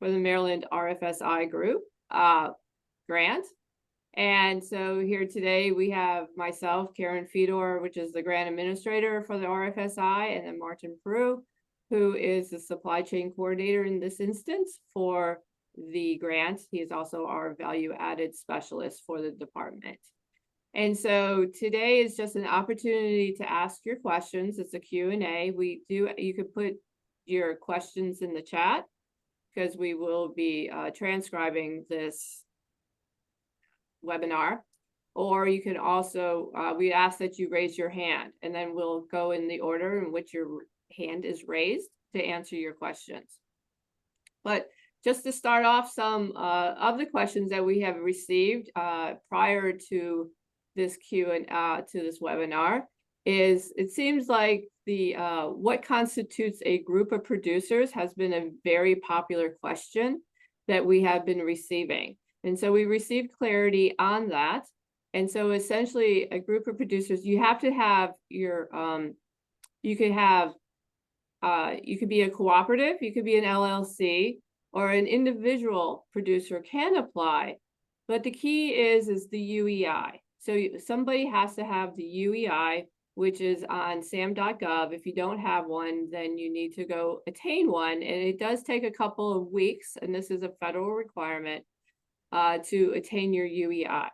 Maryland RFSI group grant. And so here today we have myself, Karen Fedor, which is the grant administrator for the RFSI, and then Martin Peru, who is the supply chain coordinator in this instance for the grant. He is also our value added specialist for the department. And so today is just an opportunity to ask your questions. It's a Q&A. You could put your questions in the chat because we will be transcribing this webinar. Or you can also, we ask that you raise your hand, and then we'll go in the order in which your hand is raised to answer your questions. But just to start off, some of the questions that we have received prior to this to this webinar is, it seems like the what constitutes a group of producers has been a very popular question that we have been receiving. And so we received clarity on that. And so essentially a group of producers, you have to have your, you could be a cooperative, you could be an LLC, or an individual producer can apply. But the key is the UEI. So somebody has to have the UEI, which is on sam.gov. If you don't have one, then you need to go attain one. And it does take a couple of weeks, and this is a federal requirement to attain your UEI.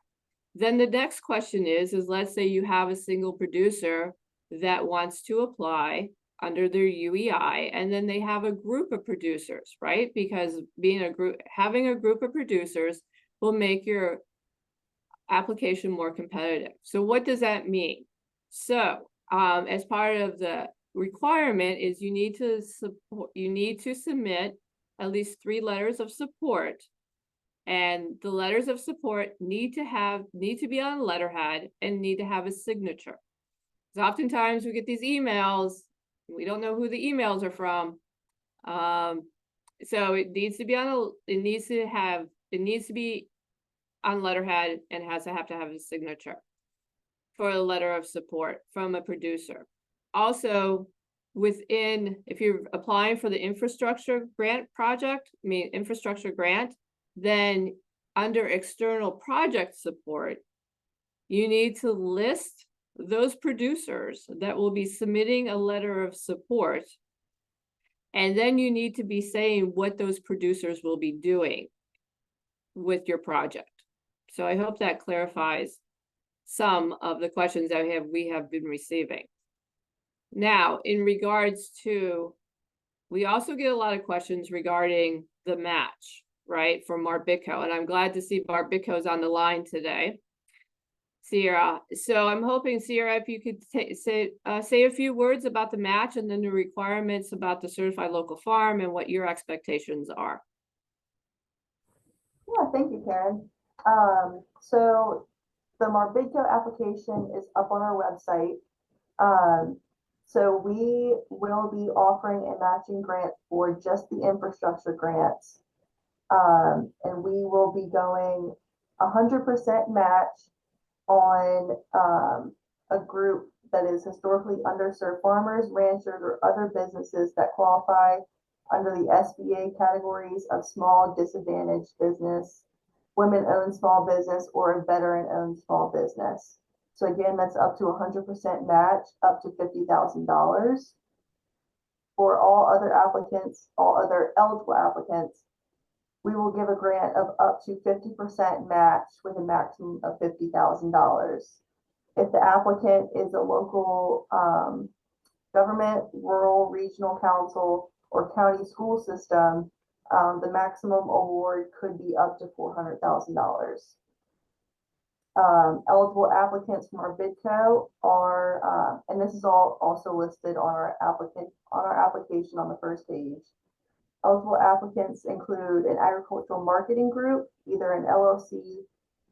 Then the next question is let's say you have a single producer that wants to apply under their UEI, and then they have a group of producers, right? Because having a group of producers will make your application more competitive. So what does that mean? So as part of the requirement is you need to submit at least 3 letters of support. And the letters of support need to be on letterhead and need to have a signature. Because oftentimes we get these emails, we don't know who the emails are from. So it needs to be on letterhead and have to have a signature for a letter of support from a producer. Also, if you're applying for the infrastructure grant infrastructure grant, then under external project support, you need to list those producers that will be submitting a letter of support. And then you need to be saying what those producers will be doing with your project. So I hope that clarifies some of the questions that we have been receiving. Now, in regards to, we also get a lot of questions regarding the match, right, for Marbitco, and I'm glad to see Marbitco's on the line today, Sierra. So I'm hoping, Sierra, if you could say a few words about the match and then the requirements about the certified local farm and what your expectations are. Yeah, thank you, Karen. So the Marbitco application is up on our website. So we will be offering a matching grant for just the infrastructure grants. And we will be going 100% match on a group that is historically underserved farmers, ranchers, or other businesses that qualify under the SBA categories of small disadvantaged business, women-owned small business, or a veteran-owned small business. So again, that's up to 100% match, up to $50,000. For all other eligible applicants, we will give a grant of up to 50% match with a maximum of $50,000. If the applicant is a local government, rural, regional council, or county school system, the maximum award could be up to $400,000. Eligible applicants from our Marbitco are, and this is all also listed on our application on the first page. Eligible applicants include an agricultural marketing group, either an LLC,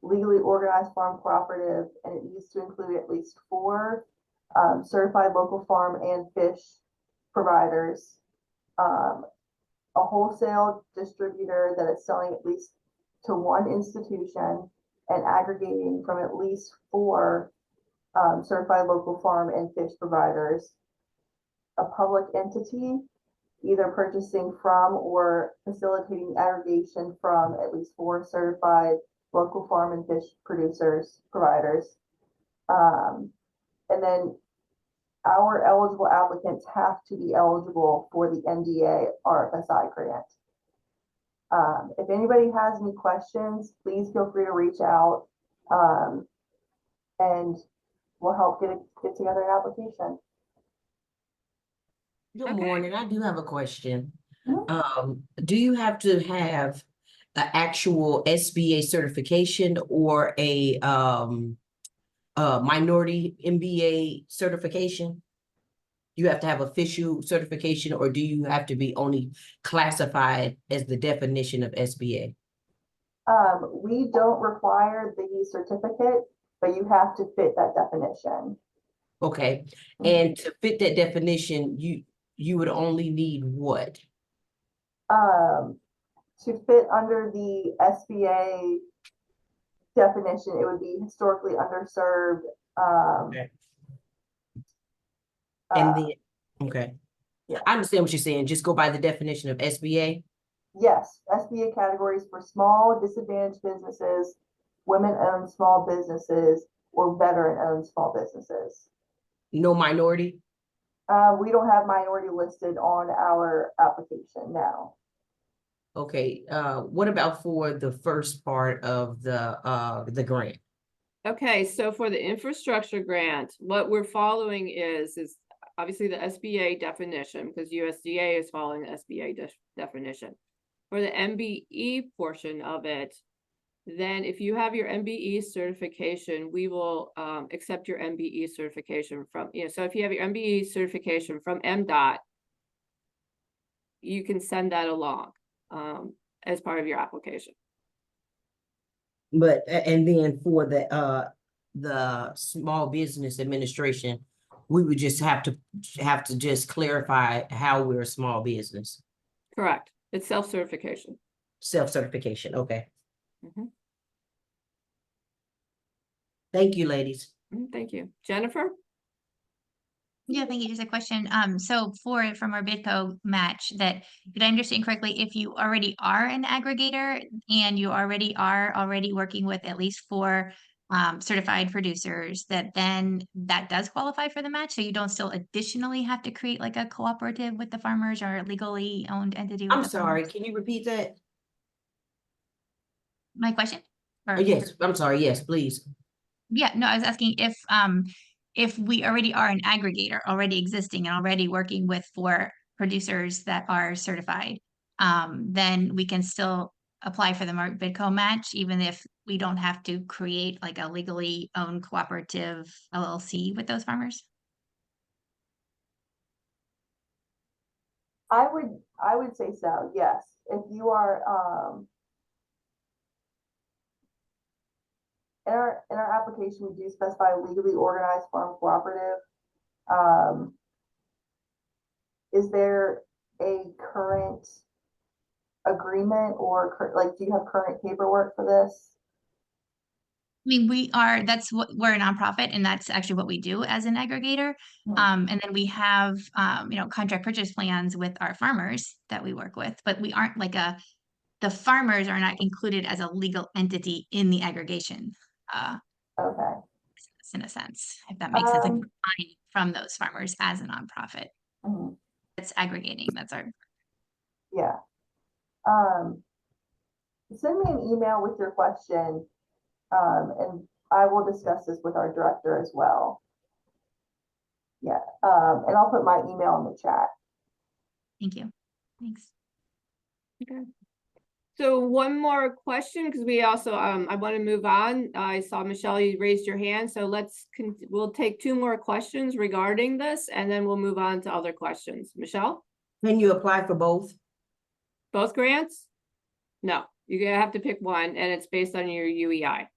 legally organized farm cooperative, and it needs to include at least 4 certified local farm and fish providers, a wholesale distributor that is selling at least to 1 institution and aggregating from at least 4 certified local farm and fish providers, a public entity, either purchasing from or facilitating aggregation from at least 4 certified local farm and fish producers, providers. And then our eligible applicants have to be eligible for the NDA RFSI grant. If anybody has any questions, please feel free to reach out, and we'll help get together an application. Good Okay. morning. I do have a question. Mhm. Do you have to have an actual SBA certification or a minority MBA certification? You have to have official certification, or do you have to be only classified as the definition of SBA? We don't require the certificate, but you have to fit that definition. Okay, and to fit that definition, you would only need what? To fit under the SBA definition, it would be historically underserved. Okay. Uh, And then, okay. yeah. I understand what you're saying. Just go by the definition of SBA. Yes, SBA categories for small disadvantaged businesses, women-owned small businesses, or veteran-owned small businesses. No minority. We don't have minority listed on our application now. Okay, what about for the first part of the grant? Okay, so for the infrastructure grant, what we're following is obviously the SBA definition, because USDA is following the SBA definition. For the MBE portion of it, then if you have your MBE certification, we will accept your MBE certification from, so if you have your MBE certification from MDOT, you can send that along as part of your application. But, and then for the Small Business Administration, we would just have to just clarify how we're a small business. Correct. It's self-certification. Self-certification, okay. Mhm. Thank you, ladies. Thank you. Jennifer? Yeah, thank you. Just a question. So from our Bidco match, that did I understand correctly? If you already are an aggregator and you already working with at least 4 certified producers, then that does qualify for the match. So you don't still additionally have to create like a cooperative with the farmers or a legally owned entity with I'm the sorry, farmers. can you repeat that? My question? Oh, yes, I'm sorry, yes, please. Yeah, no, I was asking if we already are an aggregator, already existing and already working with 4 producers that are certified, then we can still apply for the Bidco match, even if we don't have to create like a legally owned cooperative LLC with those farmers. I would say so, yes. If you are in our application, we do specify legally organized farm cooperative. Is there a current agreement or like, do you have current paperwork for this? I mean, we're a nonprofit and that's actually what we do as an aggregator. Mhm. And then we have, contract purchase plans with our farmers that we work with, but we aren't like the farmers are not included as a legal entity in the aggregation, Okay. in a sense, if that makes sense, like Um, we're buying from those farmers as a nonprofit. mhm, It's aggregating, that's our, yeah. Send me an email with your question, and I will discuss this with our director as well. Yeah, and I'll put my email in the chat. thank you. Thanks. Okay. So one more question, because we also, I want to move on. I saw Michelle, you raised your hand, so we'll take 2 more questions regarding this, and then we'll move on to other questions. Michelle? Can you apply for both? Both grants? No, you're gonna have to pick one, and it's based on your UEI.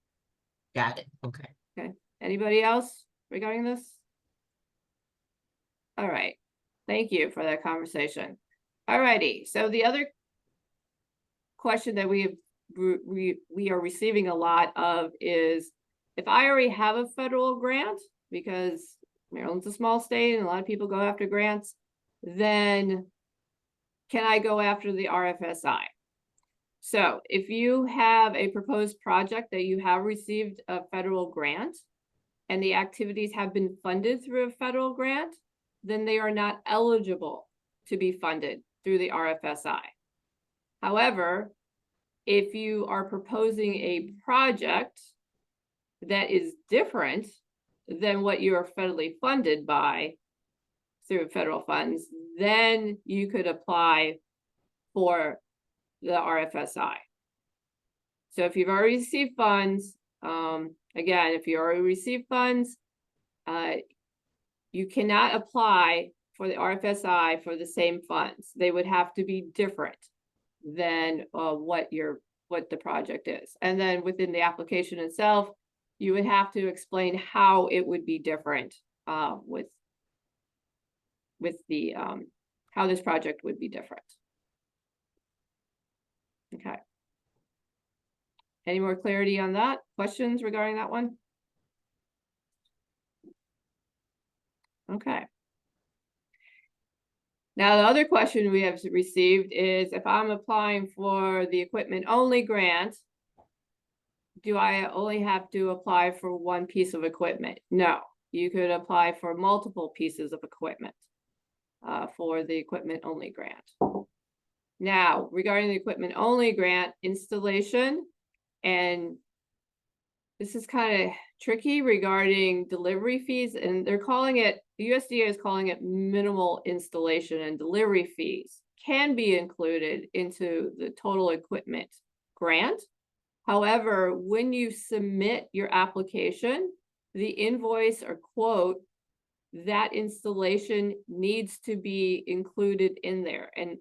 Got it, okay. Okay, anybody else regarding this? All right, thank you for that conversation. All righty, so the other question that we are receiving a lot of is, if I already have a federal grant, because Maryland's a small state and a lot of people go after grants, then can I go after the RFSI? So if you have a proposed project that you have received a federal grant and the activities have been funded through a federal grant, then they are not eligible to be funded through the RFSI. However, if you are proposing a project that is different than what you are federally funded by through federal funds, then you could apply for the RFSI. So if you've already received funds, again, if you already received funds, you cannot apply for the RFSI for the same funds. They would have to be different than what the project is. And then within the application itself, you would have to explain how it would be different with the how this project would be different. Okay. Any more clarity on that? Questions regarding that one? Okay. Now, the other question we have received is if I'm applying for the equipment only grant, do I only have to apply for one piece of equipment? No, you could apply for multiple pieces of equipment for the equipment only grant. Now, regarding the equipment only grant installation, and this is kind of tricky regarding delivery fees, and they're calling it, the USDA is calling it minimal installation, and delivery fees can be included into the total equipment grant. However, when you submit your application, the invoice or quote, that installation needs to be included in there. And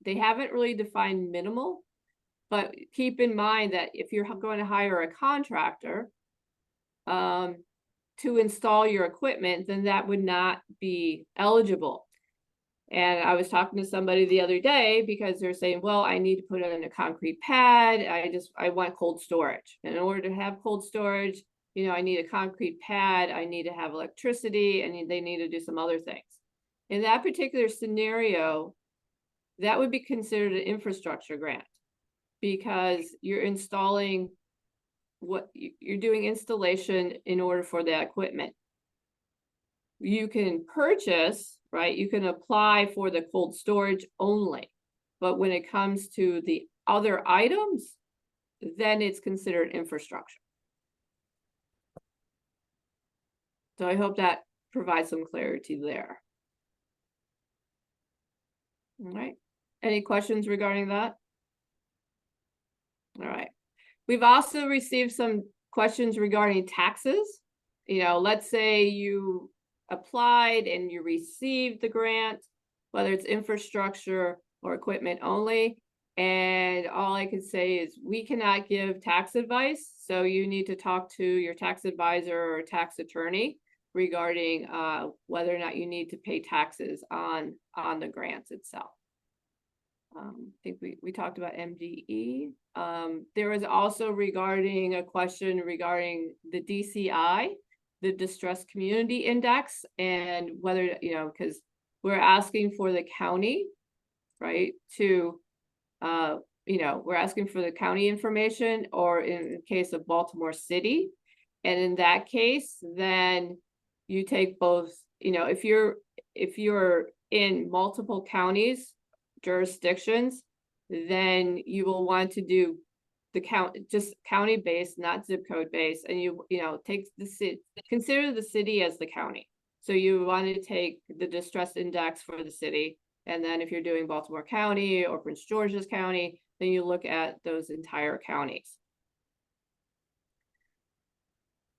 they haven't really defined minimal, but keep in mind that if you're going to hire a contractor to install your equipment, then that would not be eligible. And I was talking to somebody the other day because they're saying, well, I need to put it in a concrete pad. I want cold storage. And in order to have cold storage, you know, I need a concrete pad. I need to have electricity, and they need to do some other things. In that particular scenario, that would be considered an infrastructure grant because you're installing you're doing installation in order for that equipment. You can purchase, right? You can apply for the cold storage only, but when it comes to the other items, then it's considered infrastructure. So I hope that provides some clarity there. All right. Any questions regarding that? All right. We've also received some questions regarding taxes. You know, let's say you applied and you received the grant, whether it's infrastructure or equipment only. And all I can say is we cannot give tax advice. So you need to talk to your tax advisor or tax attorney regarding whether or not you need to pay taxes on the grants itself. I think we talked about MDE. There was also regarding a question regarding the DCI, the Distressed Community Index, and whether, you know, because we're asking for the county, right, to, you know, we're asking for the county information, or in the case of Baltimore City. And in that case, then you take both, you know, if you're in multiple counties, jurisdictions, then you will want to do the just county based, not zip code based, and you know, take the city, consider the city as the county. So you want to take the distress index for the city, and then if you're doing Baltimore County or Prince George's County, then you look at those entire counties.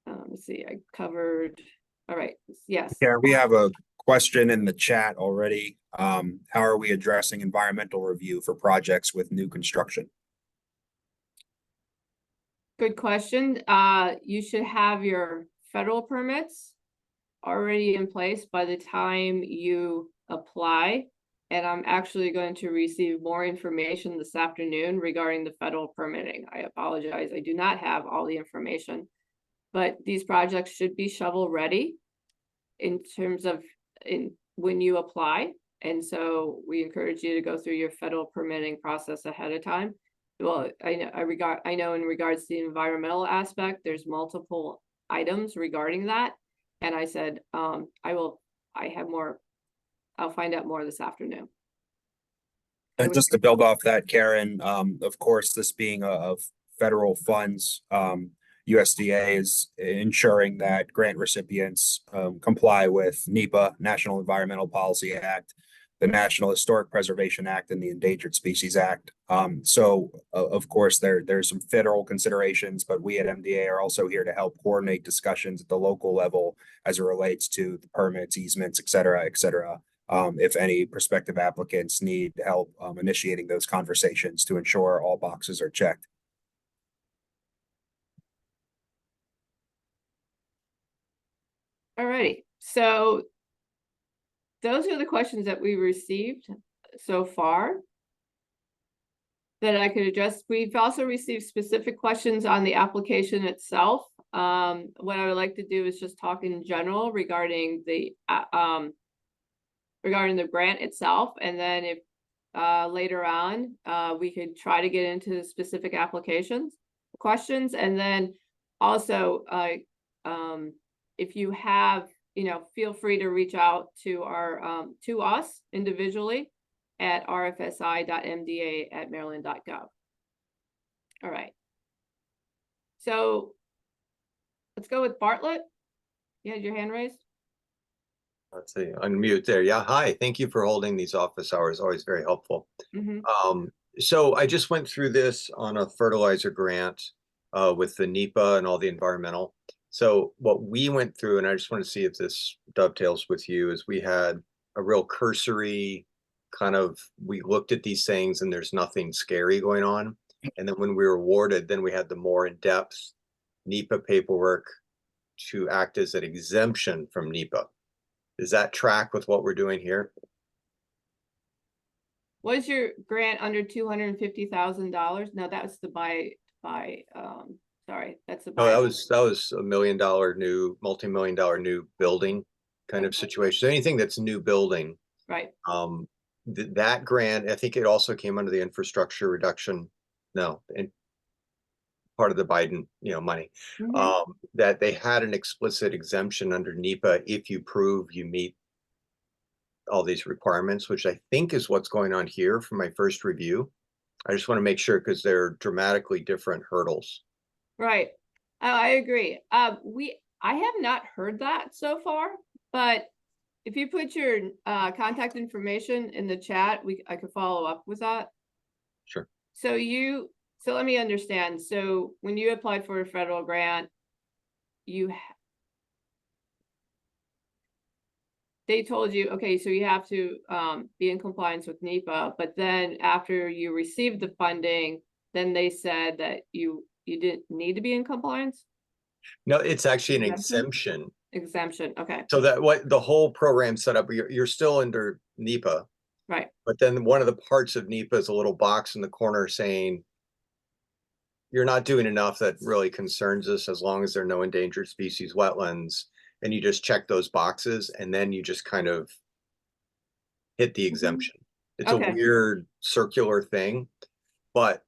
Let's see, I covered. All right. Yes. Yeah, we have a question in the chat already. How are we addressing environmental review for projects with new construction? Good question. You should have your federal permits already in place by the time you apply. And I'm actually going to receive more information this afternoon regarding the federal permitting. I apologize. I do not have all the information, but these projects should be shovel ready in terms of when you apply. And so we encourage you to go through your federal permitting process ahead of time. Well, I know in regards to the environmental aspect, there's multiple items regarding that. And I said, I'll find out more this afternoon. And just to build off that, Karen, of course, this being of federal funds, USDA is ensuring that grant recipients comply with NEPA, National Environmental Policy Act, the National Historic Preservation Act, and the Endangered Species Act. So of course, there's some federal considerations, but we at MDA are also here to help coordinate discussions at the local level as it relates to the permits, easements, et cetera, et cetera. If any prospective applicants need help initiating those conversations to ensure all boxes are checked. Alrighty, so those are the questions that we received so far that I could address. We've also received specific questions on the application itself. What I would like to do is just talk in general regarding the grant itself, and then if later on we could try to get into the specific applications questions, and then also if you have, feel free to reach out to to us individually at rfsi.mda@maryland.gov. All right, so let's go with Bartlett. You had your hand raised. Let's see, unmute there. Yeah, hi. Thank you for holding these office hours. Always very helpful. So I just went through this on a fertilizer grant with the NEPA and all the environmental. So what we went through, and I just want to see if this dovetails with you, is we had a real cursory kind of, we looked at these things and there's nothing scary going on. And then when we were awarded, then we had the more in-depth NEPA paperwork to act as an exemption from NEPA. Does that track with what we're doing here? Was your grant under $250,000? No, that's the sorry, that's the Oh, that was $1 million new, multi-million-dollar new building kind of situation. So anything that's new building, right. That grant, I think it also came under the infrastructure reduction. No, in part of the Biden, money. That they had an explicit exemption under NEPA if you prove you meet all these requirements, which I think is what's going on here from my first review. I just want to make sure because they're dramatically different hurdles. Right. I agree. I have not heard that so far, but if you put your contact information in the chat, I could follow up with that. Sure. So let me understand. So when you applied for a federal grant, they told you, okay, so you have to be in compliance with NEPA, but then after you received the funding, then they said that you didn't need to be in compliance? No, it's actually an exemption. Exemption, okay. So that what the whole program set up, you're still under NEPA. Right. But then one of the parts of NEPA is a little box in the corner saying, you're not doing enough that really concerns us as long as there are no endangered species wetlands. And you just check those boxes and then you just kind of hit the exemption. It's a weird circular thing, but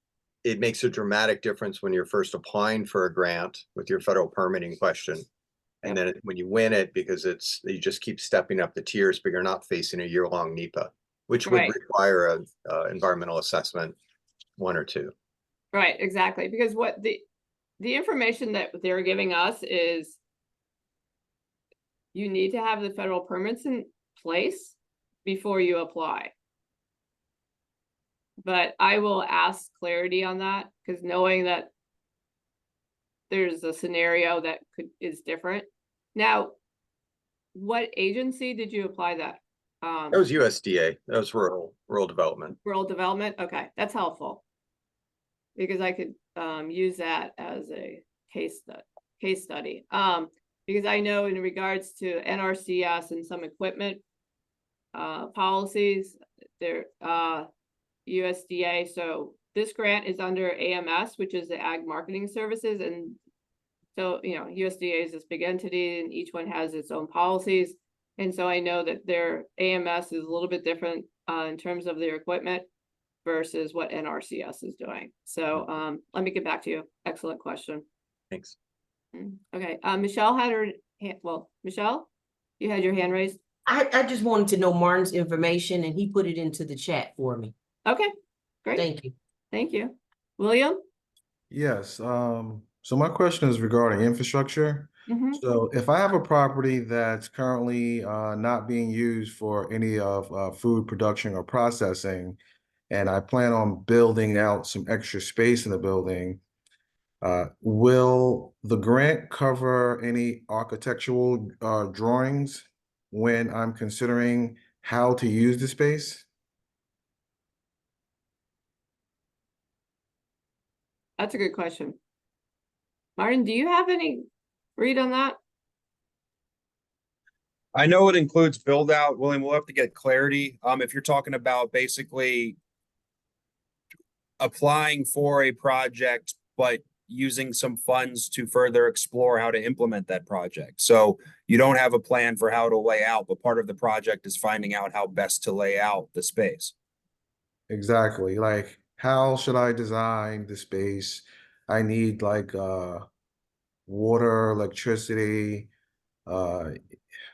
it makes a dramatic difference when you're first applying for a grant with your federal permitting question. And then when you win it, because you just keep stepping up the tiers, but you're not facing a year-long NEPA, which would require a environmental assessment 1 or 2. Right, exactly. Because what the information that they're giving us is you need to have the federal permits in place before you apply. But I will ask clarity on that, because knowing that there's a scenario that is different. Now, what agency did you apply that? That was USDA. That was rural development. Rural development. Okay, that's helpful, because I could use that as a case study. Because I know in regards to NRCS and some equipment policies, there USDA. So this grant is under AMS, which is the Ag Marketing Services, and so USDA is this big entity, and each one has its own policies. And so I know that their AMS is a little bit different in terms of their equipment versus what NRCS is doing. So let me get back to you. Excellent question. Thanks. Okay, Michelle had her hand, well, Michelle, you had your hand raised? I just wanted to know Martin's information and he put it into the chat for me. Okay, great. Thank you. Thank you. William? Yes, so my question is regarding infrastructure. Mhm. So if I have a property that's currently not being used for any of food production or processing, and I plan on building out some extra space in the building, will the grant cover any architectural drawings when I'm considering how to use the space? That's a good question. Martin, do you have any read on that? I know it includes build out, William, we'll have to get clarity. If you're talking about basically applying for a project, but using some funds to further explore how to implement that project. So you don't have a plan for how to lay out, but part of the project is finding out how best to lay out the space. Exactly. Like, how should I design the space? I need like water, electricity, uh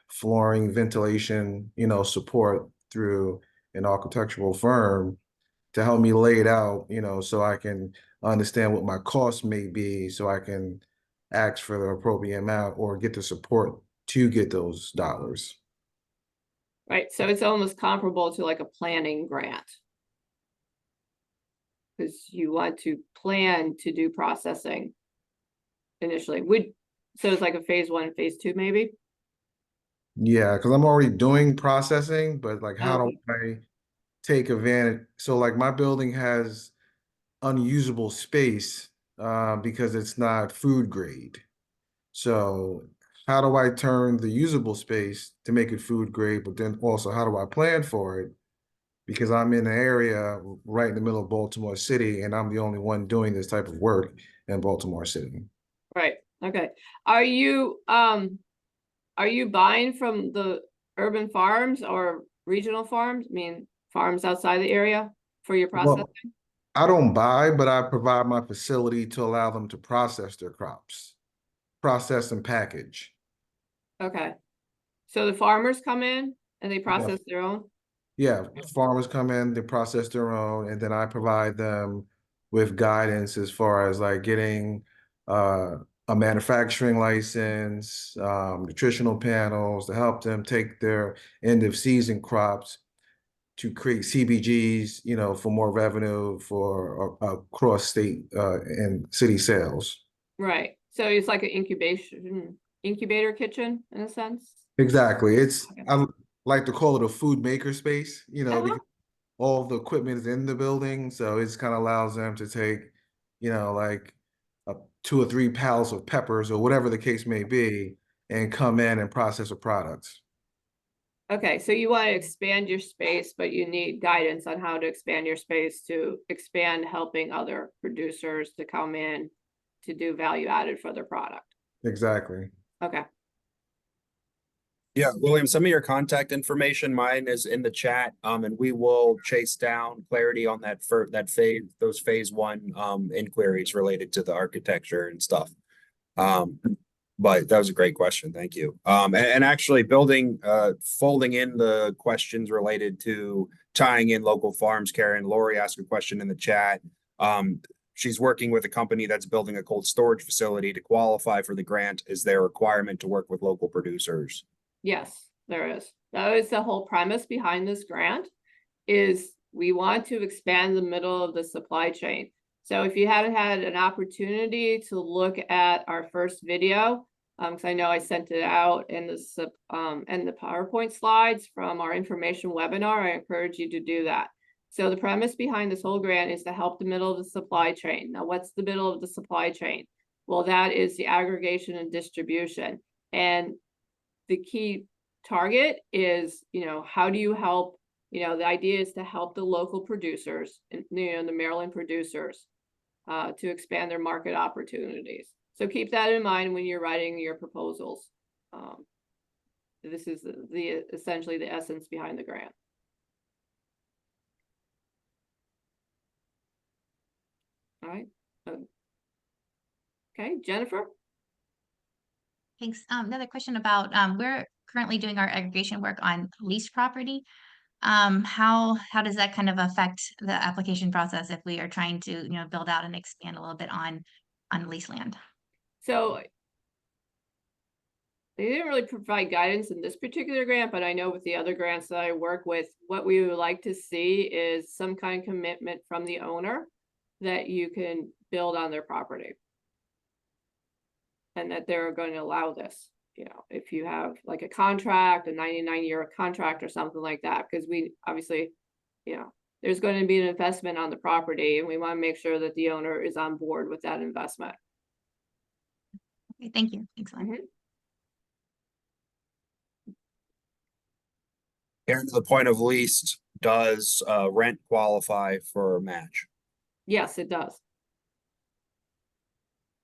flooring, ventilation, support through an architectural firm to help me lay it out, so I can understand what my costs may be, so I can ask for the appropriate amount or get the support to get those dollars. Right, so it's almost comparable to like a planning grant. Because you want to plan to do processing initially. So it's like a phase 1, phase 2, maybe? Yeah, because I'm already doing processing, but like, how Okay. do I take advantage? So like my building has unusable space because it's not food grade. So how do I turn the usable space to make it food grade, but then also how do I plan for it? Because I'm in an area right in the middle of Baltimore City and I'm the only one doing this type of work in Baltimore City. Right, okay. Are you buying from the urban farms or regional farms? I mean, farms outside the area for your processing? Well, I don't buy, but I provide my facility to allow them to process their crops, process and package. Okay. So the farmers come in and they process their own? Yeah, farmers come in, they process their own, and then I provide them with guidance as far as like getting a manufacturing license, nutritional panels to help them take their end of season crops to create CBGs, for more revenue for across state and city sales. Right, so it's like an incubator kitchen in a sense? Exactly. Okay. I like to call it a food maker space, Uh-huh. because all the equipment is in the building. So it kind of allows them to take, like 2 or 3 pallets of peppers or whatever the case may be, and come in and process a product. Okay, so you want to expand your space, but you need guidance on how to expand your space to expand helping other producers to come in to do value added for their product. Exactly. Okay, Yeah, William, some of your contact information, mine is in the chat, and we will chase down clarity on that for that phase, those phase 1 inquiries related to the architecture and stuff. But that was a great question. Thank you. And actually folding in the questions related to tying in local farms, Karen, Lori asked a question in the chat. She's working with a company that's building a cold storage facility. To qualify for the grant, is there a requirement to work with local producers? yes, there is. That is the whole premise behind this grant, is we want to expand the middle of the supply chain. So if you hadn't had an opportunity to look at our first video, because I know I sent it out in the PowerPoint slides from our information webinar, I encourage you to do that. So the premise behind this whole grant is to help the middle of the supply chain. Now, what's the middle of the supply chain? Well, that is the aggregation and distribution. And the key target is, how do you help? The idea is to help the local producers, the Maryland producers, to expand their market opportunities. So keep that in mind when you're writing your proposals. this is the essentially the essence behind the grant. All right. Okay, Jennifer? Thanks. Another question about, we're currently doing our aggregation work on leased property. How does that kind of affect the application process if we are trying to, build out and expand a little bit on leased land? So they didn't really provide guidance in this particular grant, but I know with the other grants that I work with, what we would like to see is some kind of commitment from the owner that you can build on their property. And that they're going to allow this, if you have like a contract, a 99-year contract or something like that, because we obviously, there's going to be an investment on the property and we want to make sure that the owner is on board with that investment. Okay, thank you. Thanks a lot. Karen, to the point of leased, does rent qualify for a match? Yes, it does.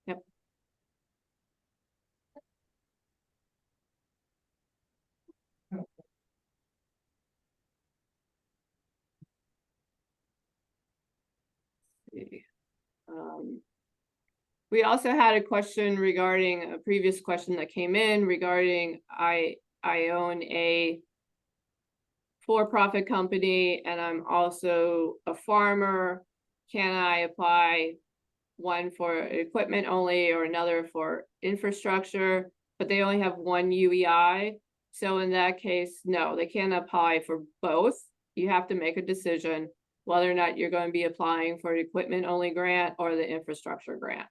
Yep. We also had a question regarding a previous question that came in regarding I own a for-profit company and I'm also a farmer. Can I apply one for equipment only or another for infrastructure? But they only have one UEI. So in that case, no, they can't apply for both. You have to make a decision whether or not you're going to be applying for the equipment only grant or the infrastructure grant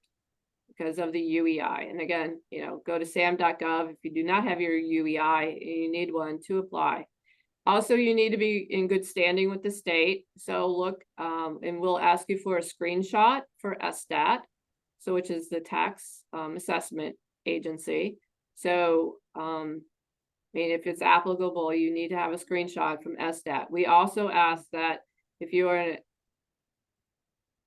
because of the UEI. And again, go to sam.gov if you do not have your UEI, you need one to apply. Also, you need to be in good standing with the state. So look, and we'll ask you for a screenshot for SStat, so which is the tax assessment agency. So, if it's applicable, you need to have a screenshot from SStat. We also ask that if you are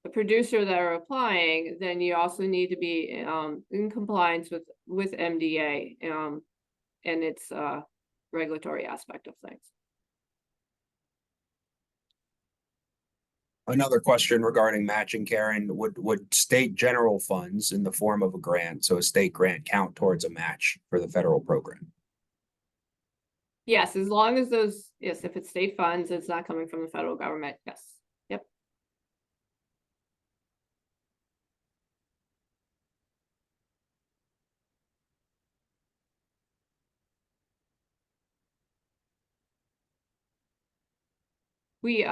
a producer that are applying, then you also need to be in compliance with MDA and its regulatory aspect of things. Another question regarding matching, Karen, would state general funds in the form of a grant, so a state grant, count towards a match for the federal program? Yes, as long as those, yes, if it's state funds, it's not coming from the federal government, yes. Yep. We,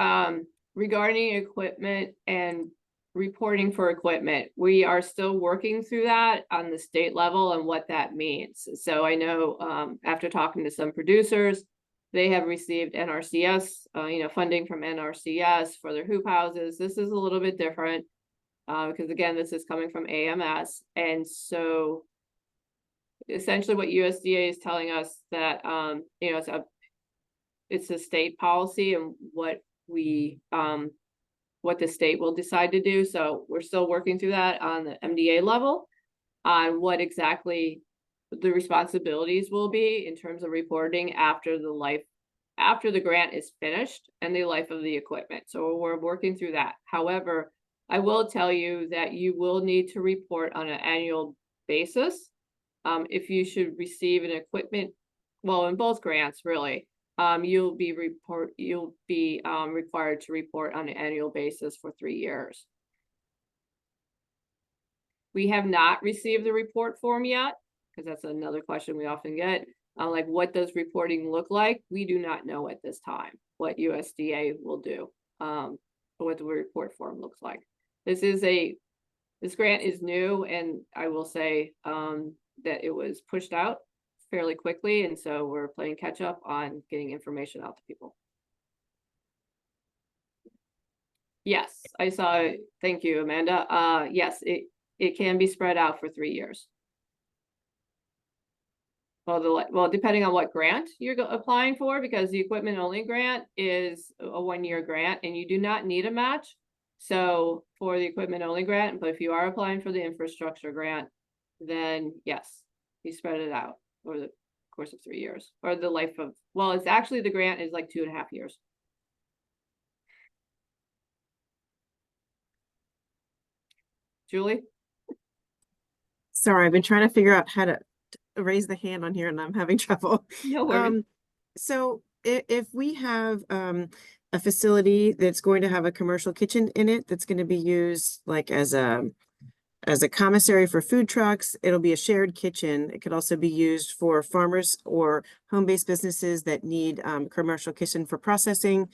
regarding equipment and reporting for equipment, we are still working through that on the state level and what that means. So I know after talking to some producers, they have received NRCS, funding from NRCS for their hoop houses. This is a little bit different because again, this is coming from AMS. And so essentially what USDA is telling us that, it's a state policy and what the state will decide to do. So we're still working through that on the MDA level on what exactly the responsibilities will be in terms of reporting after the grant is finished and the life of the equipment. So we're working through that. However, I will tell you that you will need to report on an annual basis. If you should receive an equipment, well, in both grants, really, you'll be required to report on an annual basis for 3 years. We have not received the report form yet, because that's another question we often get. Like, what does reporting look like? We do not know at this time what USDA will do, what the report form looks like. This grant is new, and I will say that it was pushed out fairly quickly, and so we're playing catch up on getting information out to people. Yes, I saw. Thank you, Amanda. Yes, it can be spread out for 3 years. Well, depending on what grant you're applying for, because the equipment only grant is a 1-year grant, and you do not need a match. So for the equipment only grant, but if you are applying for the infrastructure grant, then yes, you spread it out over course of 3 years, or the life of, well, it's actually, the grant is like 2.5 years. Julie? Sorry, I've been trying to figure out how to raise the hand on here and I'm having trouble. No worries. So if we have a facility that's going to have a commercial kitchen in it, that's going to be used like as a commissary for food trucks, it'll be a shared kitchen. It could also be used for farmers or home-based businesses that need commercial kitchen for processing.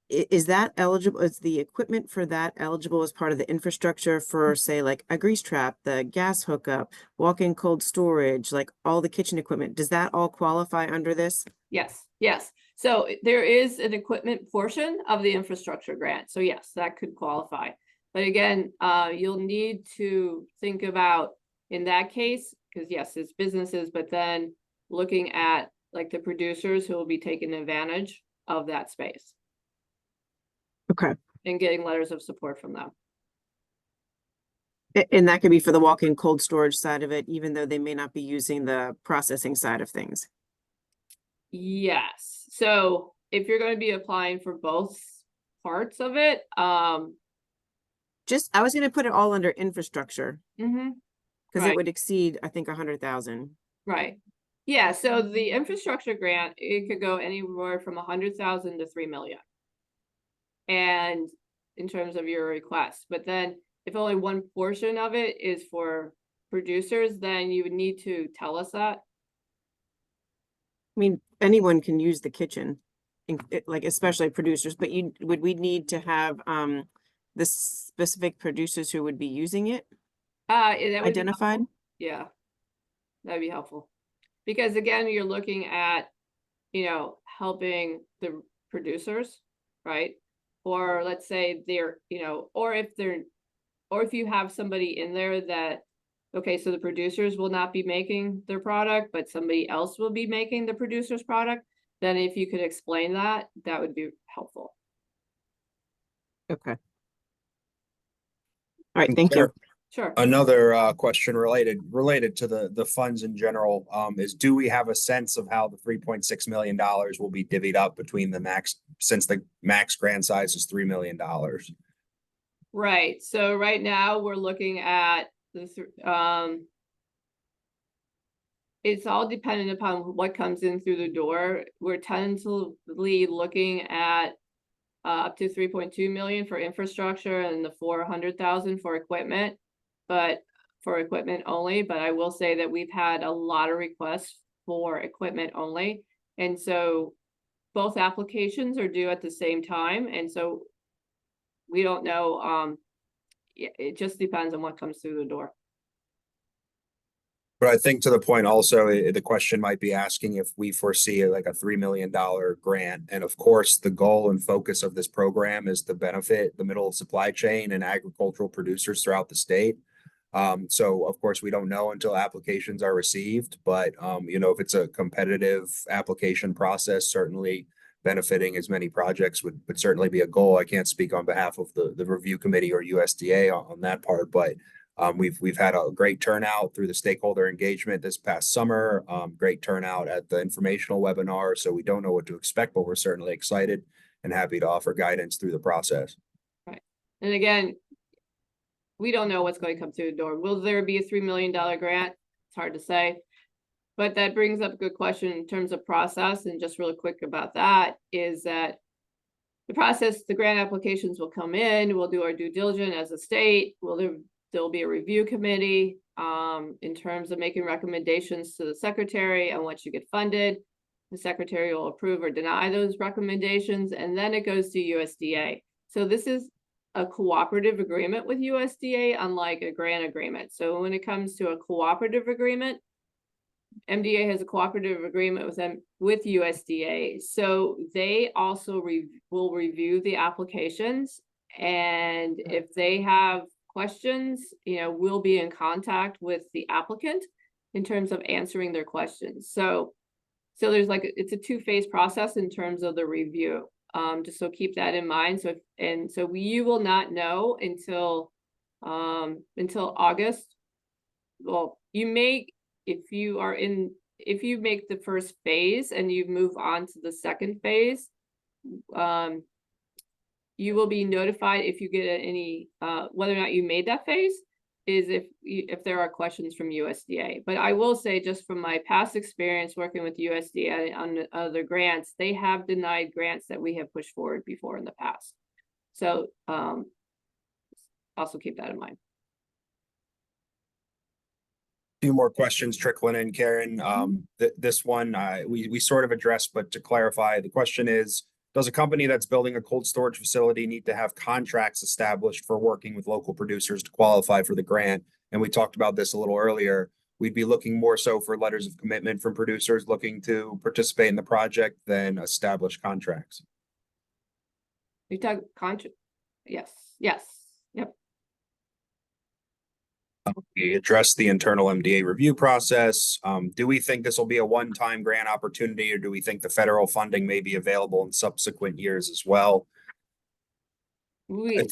Is that eligible? Is the equipment for that eligible as part of the infrastructure for, say, like a grease trap, the gas hookup, walk-in cold storage, like all the kitchen equipment? Does that all qualify under this? Yes, yes. So there is an equipment portion of the infrastructure grant. So yes, that could qualify. But again, you'll need to think about, in that case, because yes, it's businesses, but then looking at like the producers who will be taking advantage of that space Okay. and getting letters of support from them. And that could be for the walk-in cold storage side of it, even though they may not be using the processing side of things. Yes. So if you're going to be applying for both parts of it, I was gonna put it all under infrastructure because Right. it would exceed, I think, 100,000. right. Yeah, so the infrastructure grant, it could go anywhere from 100,000 to 3 million. And in terms of your request, but then if only one portion of it is for producers, then you would need to tell us that. I mean, anyone can use the kitchen, like especially producers, but we need to have the specific producers who would be using it That would be helpful. identified? Yeah, that'd be helpful. Because again, you're looking at, helping the producers, right? Or let's say they're, or if you have somebody in there that, okay, so the producers will not be making their product, but somebody else will be making the producer's product, then if you could explain that, that would be helpful. Okay. All right, thank you. Sure. Another question related to the funds in general, is do we have a sense of how the $3.6 million will be divvied up between the max, since the max grant size is $3 million? Right, so right now we're looking at this, it's all dependent upon what comes in through the door. We're tentatively looking at up to 3.2 million for infrastructure and the 400,000 for equipment, but for equipment only. But I will say that we've had a lot of requests for equipment only. And so both applications are due at the same time. And so we don't know, it just depends on what comes through the door. But I think to the point also, the question might be asking if we foresee like a $3 million grant. And of course, the goal and focus of this program is to benefit the middle supply chain and agricultural producers throughout the state. So of course, we don't know until applications are received, but if it's a competitive application process, certainly benefiting as many projects would certainly be a goal. I can't speak on behalf of the review committee or USDA on that part, but we've had a great turnout through the stakeholder engagement this past summer, great turnout at the informational webinar. So we don't know what to expect, but we're certainly excited and happy to offer guidance through the process. Right. And again, we don't know what's going to come through the door. Will there be a $3 million grant? It's hard to say. But that brings up a good question in terms of process. And just really quick about that is that the process, the grant applications will come in, we'll do our due diligence as a state, there'll be a review committee in terms of making recommendations to the secretary on what you get funded. The secretary will approve or deny those recommendations, and then it goes to USDA. So this is a cooperative agreement with USDA, unlike a grant agreement. So when it comes to a cooperative agreement, MDA has a cooperative agreement with them with USDA. So they also will review the applications, and if they have questions, we'll be in contact with the applicant in terms of answering their questions. So there's it's a two-phase process in terms of the review. Just so keep that in mind. So you will not know until August. Well, you may, if you are in if you make the first phase and you move on to the second phase, you will be notified if you get any, whether or not you made that phase, is if there are questions from USDA. But I will say, just from my past experience working with USDA on other grants, they have denied grants that we have pushed forward before in the past. So also keep that in mind. Few more questions trickling in, Karen. This one, we sort of addressed, but to clarify, the question is, does a company that's building a cold storage facility need to have contracts established for working with local producers to qualify for the grant? And we talked about this a little earlier. We'd be looking more so for letters of commitment from producers looking to participate in the project than established contracts. We talk contract. Yes. Yep. We addressed the internal MDA review process. Do we think this will be a one-time grant opportunity, or do we think the federal funding may be available in subsequent years as well? I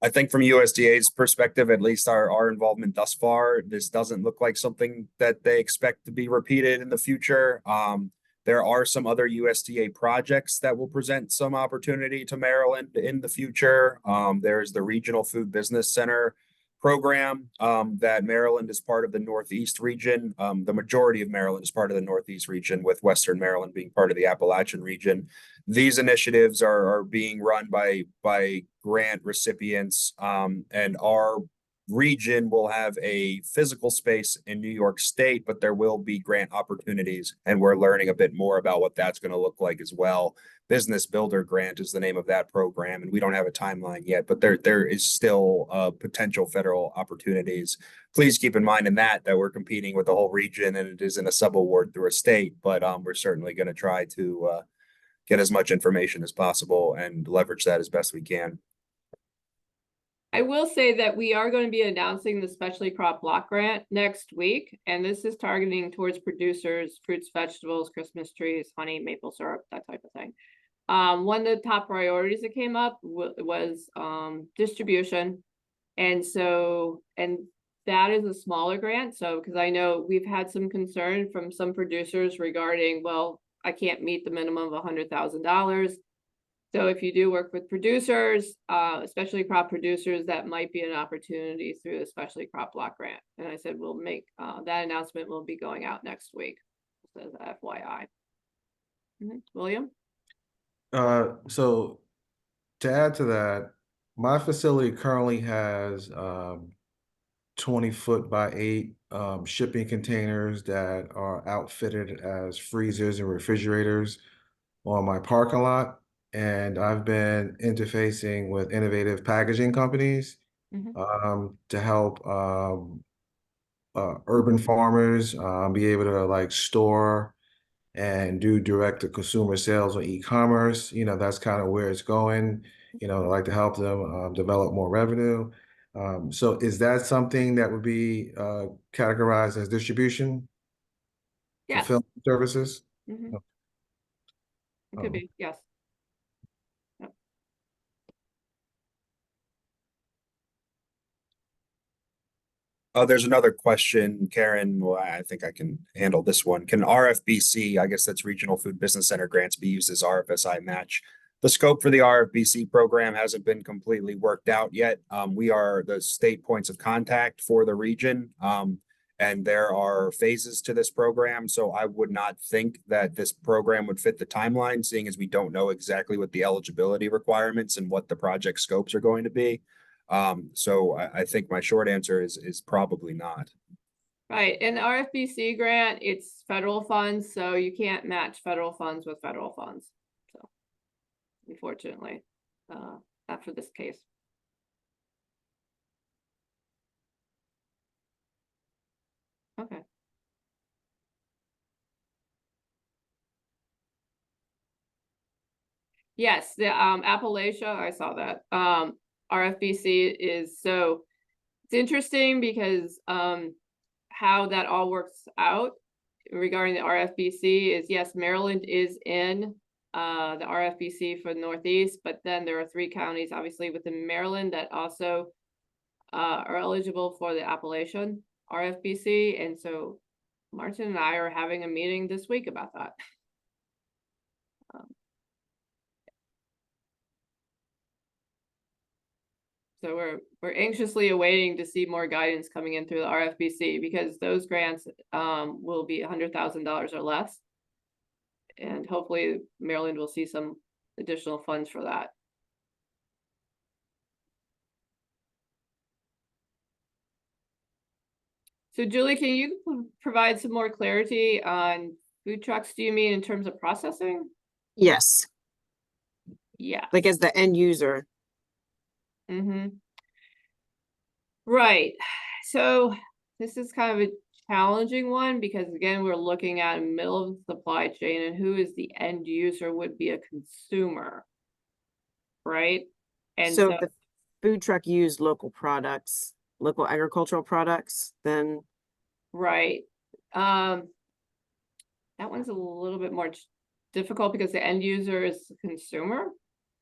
think from USDA's perspective, at least our involvement thus far, this doesn't look like something that they expect to be repeated in the future. There are some other USDA projects that will present some opportunity to Maryland in the future. There's the Regional Food Business Center program that Maryland is part of the Northeast region. The majority of Maryland is part of the Northeast region, with Western Maryland being part of the Appalachian region. These initiatives are being run by grant recipients, and our region will have a physical space in New York State, but there will be grant opportunities, and we're learning a bit more about what that's going to look like as well. Business Builder Grant is the name of that program, and we don't have a timeline yet, but there is still potential federal opportunities. Please keep in mind that we're competing with the whole region, and it isn't a sub-award through a state, but we're certainly going to try to get as much information as possible and leverage that as best we can. I will say that we are going to be announcing the Specialty Crop Block Grant next week, and this is targeting towards producers, fruits, vegetables, Christmas trees, honey, maple syrup, that type of thing. One of the top priorities that came up was distribution, and that is a smaller grant. So, because I know we've had some concern from some producers regarding, well, I can't meet the minimum of $100,000. So if you do work with producers, especially crop producers, that might be an opportunity through the Specialty Crop Block Grant. And I said, we'll make that announcement will be going out next week. So FYI. William? So to add to that, my facility currently has 20-foot by 8 shipping containers that are outfitted as freezers and refrigerators on my parking lot. And I've been interfacing with innovative packaging companies to help urban farmers be able to like store and do direct to consumer sales on e-commerce. You know, that's kind of where it's going. You know, I'd like to help them develop more revenue. So is that something that would be categorized as distribution? Yes. Fulfillment services? It could be, yes. There's another question, Karen. Well, I think I can handle this one. Can RFBC, I guess that's Regional Food Business Center grants, be used as RFSI match? The scope for the RFBC program hasn't been completely worked out yet. We are the state points of contact for the region, and there are phases to this program. So I would not think that this program would fit the timeline, seeing as we don't know exactly what the eligibility requirements and what the project scopes are going to be. So I think my short answer is probably not. Right, and the RFBC grant, it's federal funds, so you can't match federal funds with federal funds. So, unfortunately, not for this case. Okay. Yes, the Appalachia, I saw that. RFBC is, so it's interesting because how that all works out regarding the RFBC is, yes, Maryland is in the RFBC for the Northeast, but then there are 3 counties obviously within Maryland that also are eligible for the Appalachian RFBC, and so Martin and I are having a meeting this week about that. So we're anxiously awaiting to see more guidance coming in through the RFBC, because those grants will be $100,000 or less. And hopefully Maryland will see some additional funds for that. So Julie, can you provide some more clarity on food trucks? Do you mean in terms of processing? Yes, Yeah. like as the end user. Mm-hmm. Right. So this is kind of a challenging one, because again, we're looking at middle of the supply chain, and who is the end user would be a consumer, right? And So so, if the food truck used local products, local agricultural products, then right. That one's a little bit more difficult, because the end user is the consumer.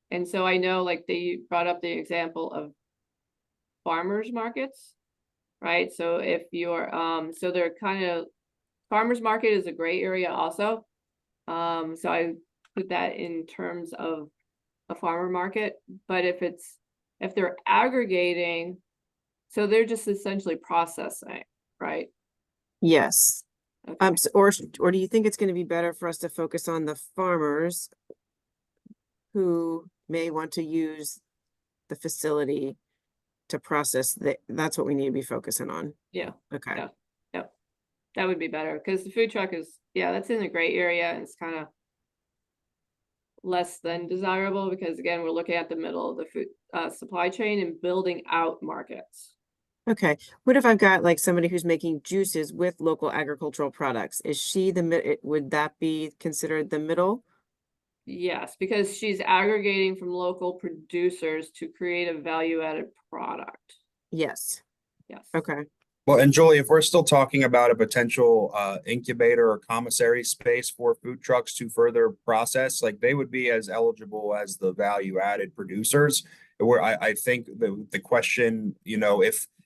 And so I know, like, they brought up the example of farmers markets, right? So if you're, so they're kind of, farmers market is a gray area also. So I put that in terms of a farmer market, but if they're aggregating, so they're just essentially processing, right? yes. Okay. Or do you think it's going to be better for us to focus on the farmers who may want to use the facility to process that's what we need to be focusing on? Yeah. Okay. Yeah. Yep. That would be better, because the food truck is, yeah, that's in the gray area, and it's kind of less than desirable, because again, we're looking at the middle of the food supply chain and building out markets. Okay. What if I've got like somebody who's making juices with local agricultural products? Is she would that be considered the middle? Yes, because she's aggregating from local producers to create a value-added product. Yes. Yes. Okay. Well, and Julie, if we're still talking about a potential incubator or commissary space for food trucks to further process, like they would be as eligible as the value added producers. Where I think the question,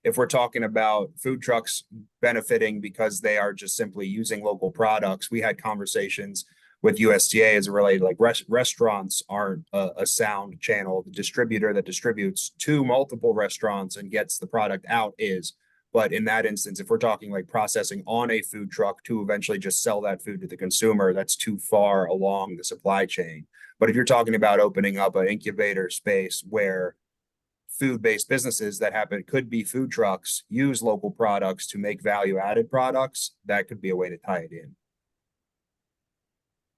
if we're talking about food trucks benefiting because they are just simply using local products, we had conversations with USDA as it related, like restaurants aren't a sound channel. The distributor that distributes to multiple restaurants and gets the product out is. But in that instance, if we're talking like processing on a food truck to eventually just sell that food to the consumer, that's too far along the supply chain. But if you're talking about opening up an incubator space where food-based businesses that could be food trucks use local products to make value-added products, that could be a way to tie it in.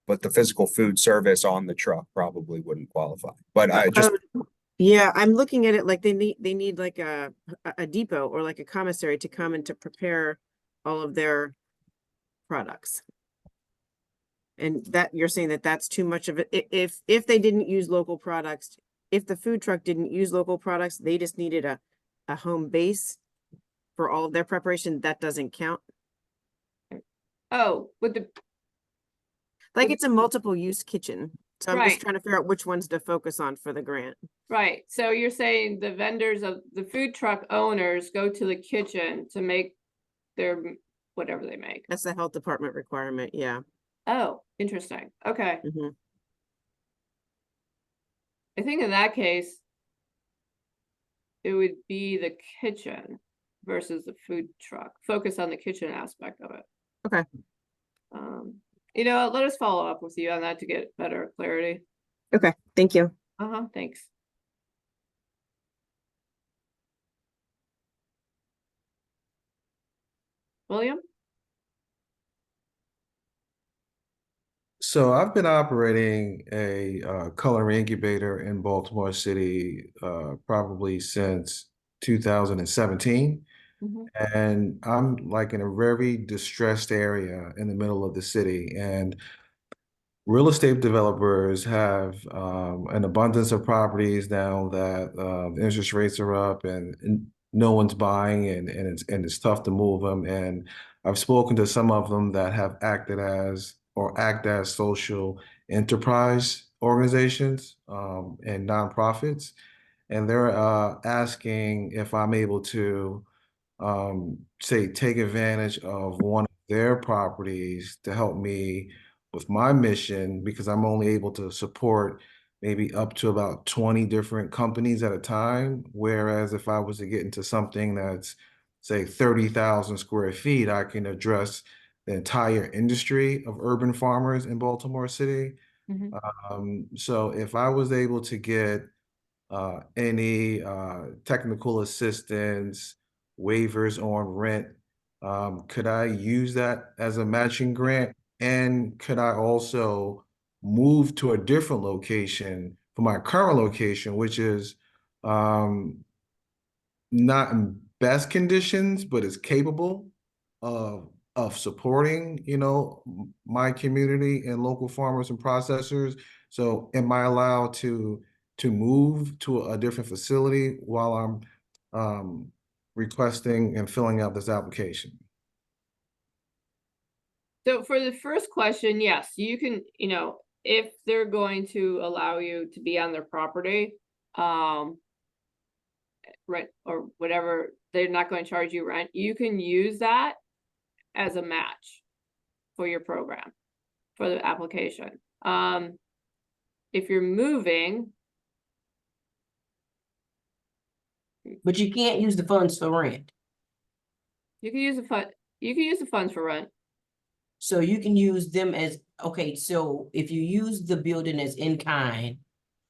But the physical food service on the truck probably wouldn't qualify. But I just yeah, I'm looking at it like they need like a depot or like a commissary to come and to prepare all of their products. And that you're saying that that's too much of it. If they didn't use local products, if the food truck didn't use local products, they just needed a home base for all of their preparation, that doesn't count. Oh, with the Like it's a multiple use kitchen. So I'm Right. just trying to figure out which ones to focus on for the grant. right. So you're saying the vendors of the food truck owners go to the kitchen to make their whatever they make. That's the health department requirement. Yeah. Oh, interesting. Okay. Hmm. I think in that case, it would be the kitchen versus the food truck. Focus on the kitchen aspect of it. Okay. Let us follow up with you on that to get better clarity. Okay. Thank you. Thanks. William? So I've been operating a culinary incubator in Baltimore City probably since 2017. Mhm. And I'm like in a very distressed area in the middle of the city. And real estate developers have an abundance of properties now that interest rates are up and no one's buying and it's tough to move them. And I've spoken to some of them that have acted as or act as social enterprise organizations and nonprofits. And they're asking if I'm able to say, take advantage of one of their properties to help me with my mission, because I'm only able to support maybe up to about 20 different companies at a time. Whereas if I was to get into something that's, say, 30,000 square feet, I can address the entire industry of urban farmers in Baltimore City. Mhm. So if I was able to get any technical assistance, waivers on rent, could I use that as a matching grant? And could I also move to a different location from my current location, which is not in best conditions, but is capable of supporting, my community and local farmers and processors. So am I allowed to move to a different facility while I'm requesting and filling out this application? So for the first question, yes, you can, if they're going to allow you to be on their property, rent or whatever, they're not going to charge you rent, you can use that as a match for your program, for the application. If you're moving, But you can't use the funds for rent. you can use the funds for rent. So you can use them as, okay, so if you use the building as in kind,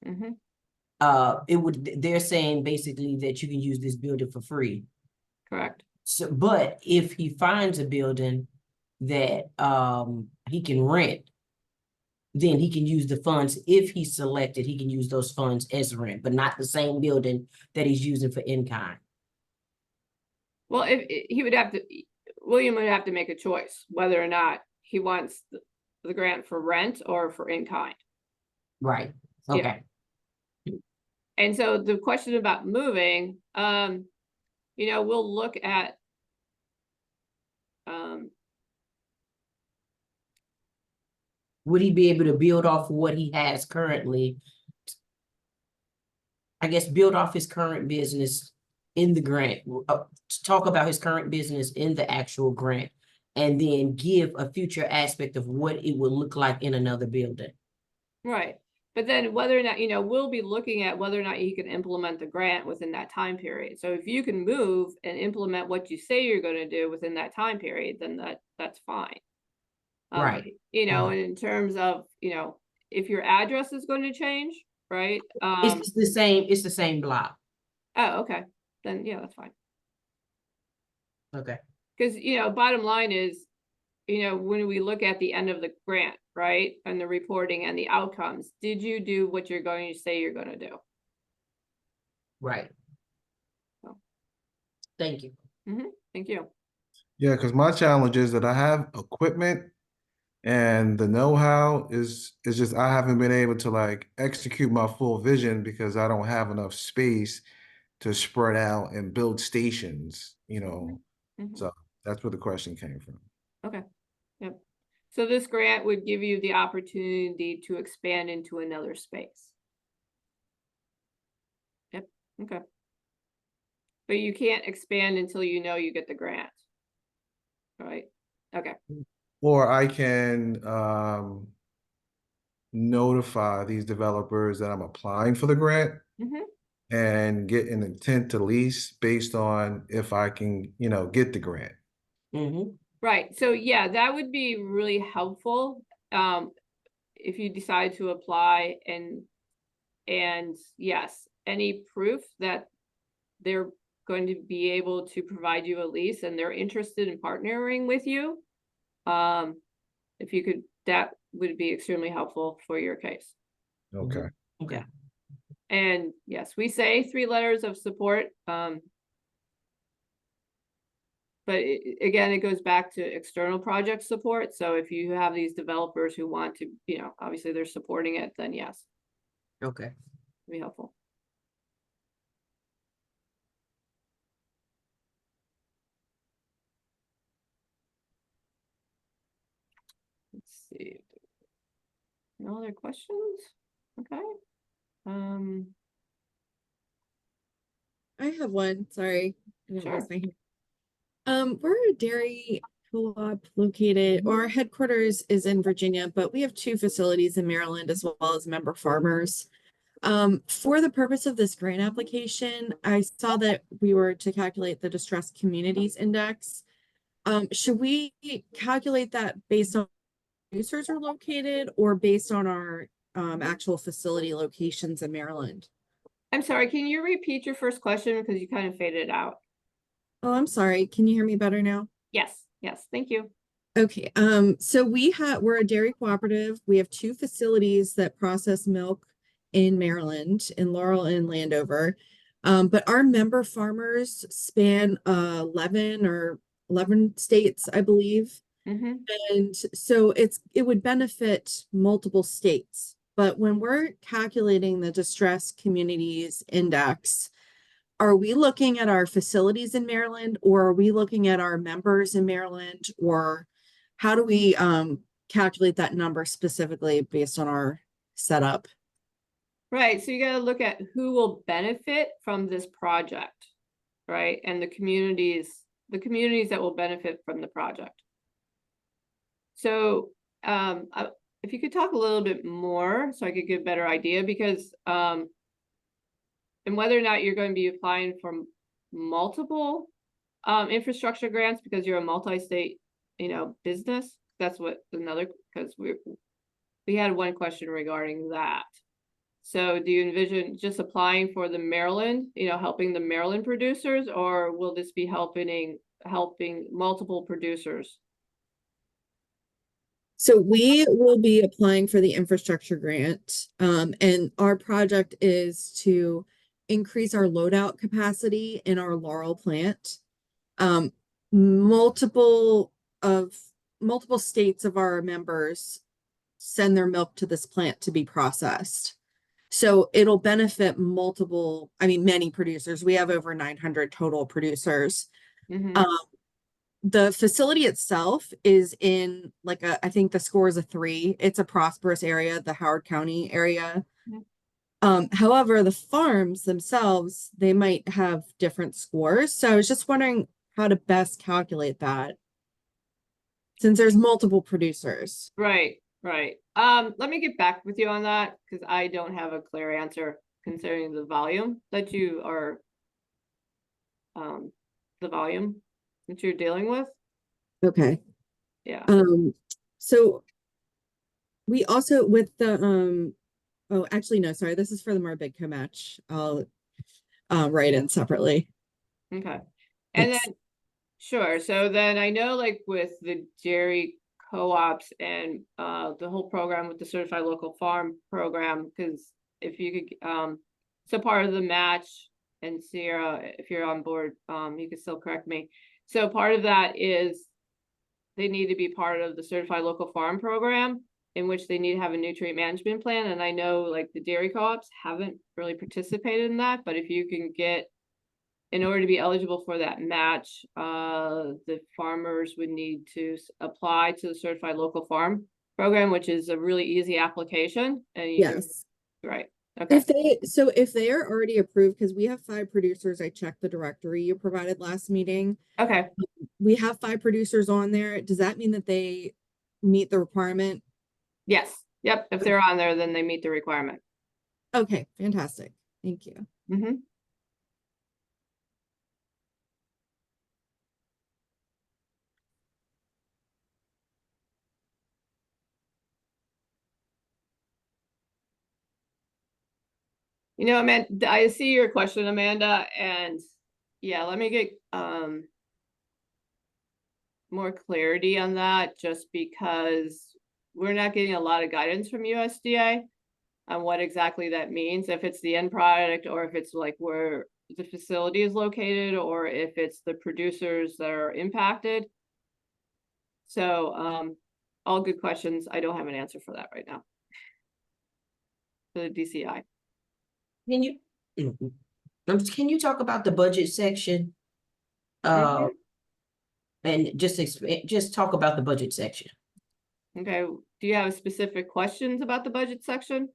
Mhm. they're saying basically that you can use this building for free. Correct. So, but if he finds a building that he can rent, then he can use the funds. If he's selected, he can use those funds as rent, but not the same building that he's using for in kind. Well, if he would have to, William would have to make a choice whether or not he wants the grant for rent or for in kind. Right. Yeah. Okay. And so the question about moving, we'll look at Would he be able to build off what he has currently? I guess build off his current business in the grant, talk about his current business in the actual grant, and then give a future aspect of what it would look like in another building. right. But then whether or not, we'll be looking at whether or not you can implement the grant within that time period. So if you can move and implement what you say you're going to do within that time period, then that's fine. Right. And in terms of, if your address is going to change, right? It's the same block. Oh, okay. Then yeah, that's fine. Okay. Because, bottom line is, when we look at the end of the grant, right? And the reporting and the outcomes, did you do what you're going to say you're going to do? Right. So. Thank you. Thank you. Yeah, because my challenge is that I have equipment and the know-how is just I haven't been able to like execute my full vision because I don't have enough space to spread out and build stations, Mhm. So that's where the question came from. Okay. Yep. So this grant would give you the opportunity to expand into another space. Yep. Okay. But you can't expand until you know you get the grant. Right. Okay. Or I can notify these developers that I'm applying for the grant Mhm. and get an intent to lease based on if I can, get the grant. Right. So yeah, that would be really helpful. If you decide to apply and yes, any proof that they're going to be able to provide you a lease and they're interested in partnering with you. If you could, that would be extremely helpful for your case. Okay. Okay. Yeah. And yes, we say 3 letters of support. But again, it goes back to external project support. So if you have these developers who want to, obviously they're supporting it, then yes, Okay. it'd be helpful. Let's see. No other questions? Okay. I have one, sorry. I didn't Sure. raise my hand. We're a dairy co-op located, or our headquarters is in Virginia, but we have 2 facilities in Maryland as well as member farmers. For the purpose of this grant application, I saw that we were to calculate the distressed communities index. Should we calculate that based on producers are located or based on our actual facility locations in Maryland? I'm sorry, can you repeat your first question because you kind of faded out? Oh, I'm sorry. Can you hear me better now? Yes, yes, thank you. Okay, so we're a dairy cooperative. We have 2 facilities that process milk in Maryland, in Laurel and Landover. But our member farmers span 11 states, I believe. Mm-hmm. And so it would benefit multiple states. But when we're calculating the distress communities index, are we looking at our facilities in Maryland, or are we looking at our members in Maryland, or how do we calculate that number specifically based on our setup? Right, so you gotta look at who will benefit from this project, right? And the communities that will benefit from the project. So, if you could talk a little bit more, so I could get a better idea, because, and whether or not you're going to be applying for multiple, infrastructure grants because you're a multi-state, business. That's what because we had one question regarding that. So do you envision just applying for the Maryland, helping the Maryland producers, or will this be helping multiple producers? So we will be applying for the infrastructure grant, and our project is to increase our loadout capacity in our Laurel plant. Multiple states of our members send their milk to this plant to be processed. So it'll benefit many producers. We have over 900 total producers. Mhm. The facility itself is in I think the score is a 3. It's a prosperous area, the Howard County area. However, the farms themselves, they might have different scores. So I was just wondering how to best calculate that, since there's multiple producers. Right. Let me get back with you on that because I don't have a clear answer considering the volume that you're dealing with. Okay. Yeah. So we also with the oh, actually no, sorry, this is for the Marbidco match. I'll write in separately. Okay. And Thanks. then sure. So then I know with the dairy co-ops and the whole program with the certified local farm program, because if you could so part of the match, and Sierra, if you're on board, you can still correct me. So part of that is they need to be part of the certified local farm program, in which they need to have a nutrient management plan. And I know the dairy co-ops haven't really participated in that, but if you can get, in order to be eligible for that match, the farmers would need to apply to the certified local farm program, which is a really easy application. And Yes. Right. Okay. If they are already approved, because we have 5 producers, I checked the directory you provided last meeting. Okay. We have 5 producers on there. Does that mean that they meet the requirement? Yes. Yep. If they're on there, then they meet the requirement. Okay, fantastic. Thank you. Mm-hmm. Amanda, I see your question, Amanda, and yeah, let me get more clarity on that, just because we're not getting a lot of guidance from USDA on what exactly that means, if it's the end product or if it's where the facility is located or if it's the producers that are impacted. So all good questions. I don't have an answer for that right now. For the DCI. Can you talk about the budget section? Mhm. And just talk about the budget section. Okay, do you have specific questions about the budget section?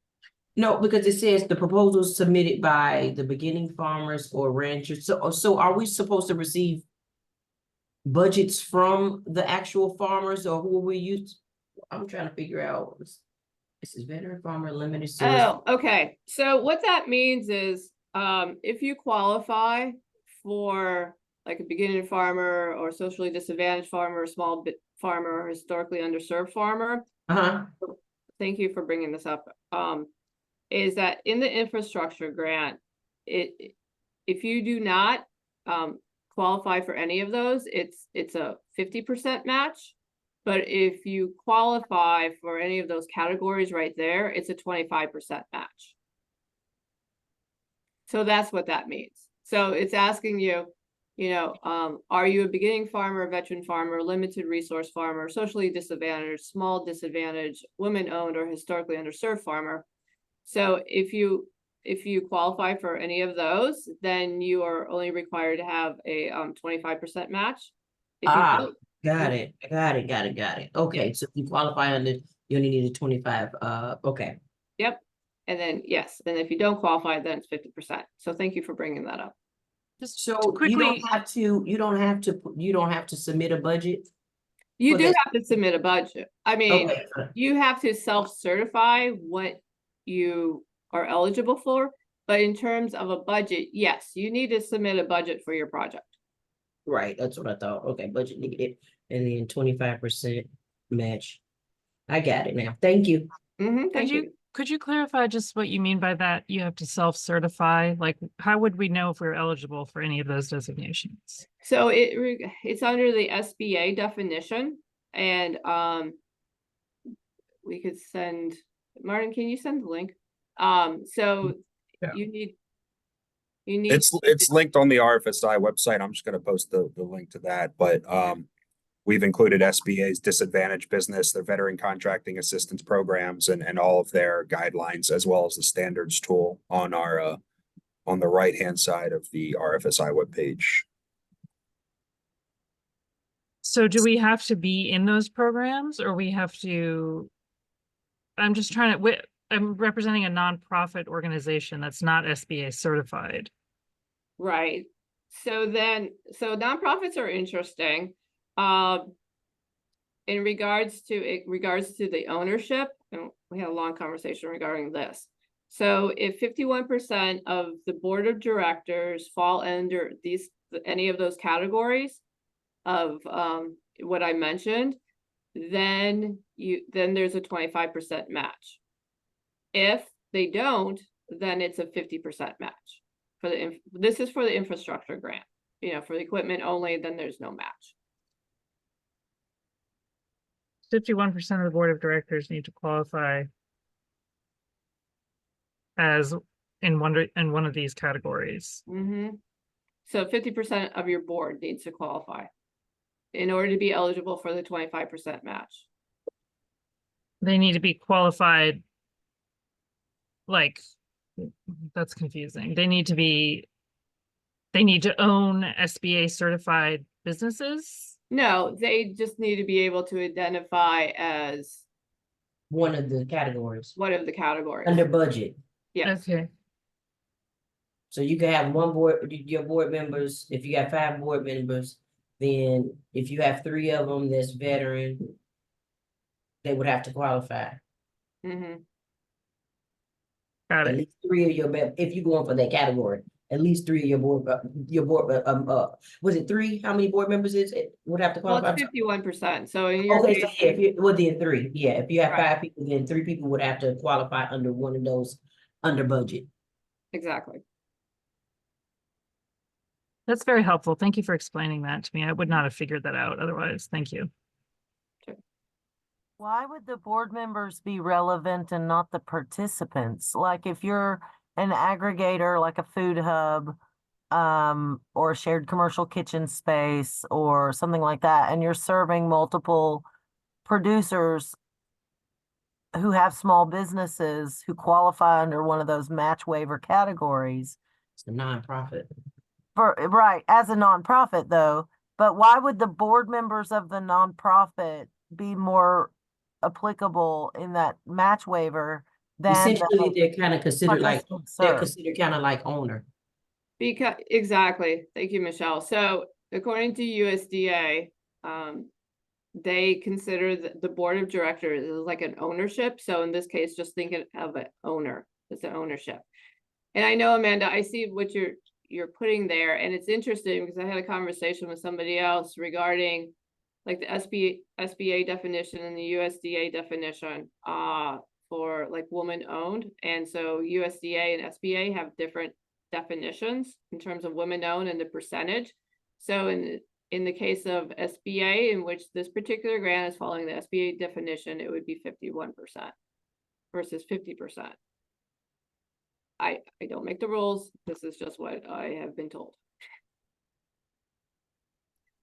No, because it says the proposals submitted by the beginning farmers or ranchers. So are we supposed to receive budgets from the actual farmers or who we use? I'm trying to figure out. This is veteran farmer limited source. Oh, okay. So what that means is, if you qualify for like a beginning farmer or socially disadvantaged farmer, small bit farmer, or historically underserved farmer, Uh-huh. thank you for bringing this up, is that in the infrastructure grant, if you do not, qualify for any of those, it's a 50% match. But if you qualify for any of those categories right there, it's a 25% match. So that's what that means. So it's asking you, are you a beginning farmer, veteran farmer, limited resource farmer, socially disadvantaged, small disadvantaged, women-owned, or historically underserved farmer? So if you qualify for any of those, then you are only required to have a 25% match. If you don't, Got it. Okay, so if you qualify under, you only need a 25, okay. yep. And then, yes, and if you don't qualify, then it's 50%. So thank you for bringing that up. Just So you quickly, don't have to submit a budget? You For do this- have to submit a budget. I mean, Okay, you have to self-certify what you are eligible for, but in terms of a budget, yes, you need to submit a budget for your project. right, that's what I thought. Okay, budget needed, and then 25% match. I got it now. Thank you. Thank you. could you clarify just what you mean by that? You have to self-certify, like, how would we know if we're eligible for any of those designations? So it's under the SBA definition, and we could send, Martin, can you send the link? So Yeah. you need. It's linked on the RFSI website. I'm just gonna post the link to that, but we've included SBA's disadvantaged business, their veteran contracting assistance programs, and all of their guidelines, as well as the standards tool on our on the right-hand side of the RFSI webpage. So do we have to be in those programs, or we have to? I'm just trying to, I'm representing a nonprofit organization that's not SBA certified. Right. So nonprofits are interesting. In regards to the ownership, and we had a long conversation regarding this. So if 51% of the board of directors fall under any of those categories of what I mentioned, then there's a 25% match. If they don't, then it's a 50% match. This is for the infrastructure grant. For the equipment only, then there's no match. 51% of the board of directors need to qualify as in one of these categories. So 50% of your board needs to qualify in order to be eligible for the 25% match. They need to be qualified. Like, that's confusing. They need to own SBA certified businesses. No, they just need to be able to identify as One of the categories one of the categories. under budget. Yes. Okay. So you can have one board, your board members, if you got 5 board members, then if you have 3 of them that's veteran, they would have to qualify. Got At it. least 3 of your, if you're going for that category, at least 3 of your board, was it 3? How many board members is it would have to Well, qualify? it's 51%. So in your Okay, so case, yeah, then 3, yeah, if you have Right. 5 people, then 3 people would have to qualify under one of those under budget. exactly. That's very helpful. Thank you for explaining that to me. I would not have figured that out otherwise. Thank you. Why would the board members be relevant and not the participants? Like if you're an aggregator, like a food hub, or a shared commercial kitchen space or something like that, and you're serving multiple producers who have small businesses who qualify under one of those match waiver categories. It's a nonprofit. Right, as a nonprofit though, but why would the board members of the nonprofit be more applicable in that match waiver than Essentially, they're kind of considered like, participants they're served? considered kind of like owner. Exactly. Thank you, Michelle. So according to USDA, they consider the board of directors is like an ownership. So in this case, just thinking of an owner, it's an ownership. And I know, Amanda, I see what you're putting there, and it's interesting because I had a conversation with somebody else regarding like the SBA definition and the USDA definition for like woman owned. And so USDA and SBA have different definitions in terms of women owned and the percentage. So in the case of SBA, in which this particular grant is following the SBA definition, it would be 51% versus 50%. I don't make the rules. This is just what I have been told.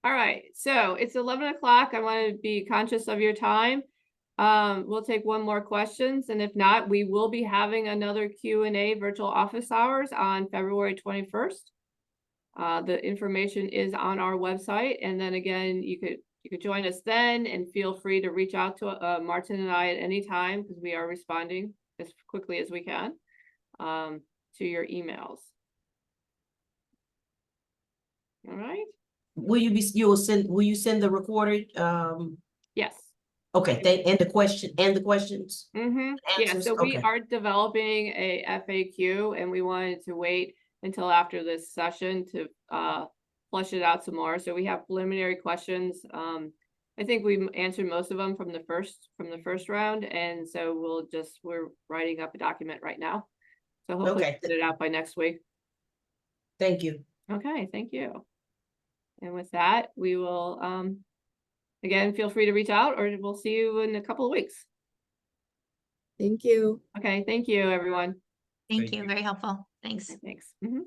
All right, so it's 11 o'clock. I want to be conscious of your time. We'll take one more questions, and if not, we will be having another Q&A virtual office hours on February 21st. The information is on our website, and then again, you could join us then, and feel free to reach out to Martin and I at any time because we are responding as quickly as we can to your emails. All right. Will you send the recorded, Yes. okay, and the questions? Yeah, Answers? so we Okay. are developing a FAQ, and we wanted to wait until after this session to flush it out some more. So we have preliminary questions. I think we answered most of them from the first round, and so we're writing up a document right now. So hopefully Okay. we'll get it out by next week. Thank you. Okay, thank you. And with that, we will again, feel free to reach out, or we'll see you in a couple of weeks. Thank you. Okay, thank you, everyone. Thank you. Very helpful. Thanks. Thanks. Mhm.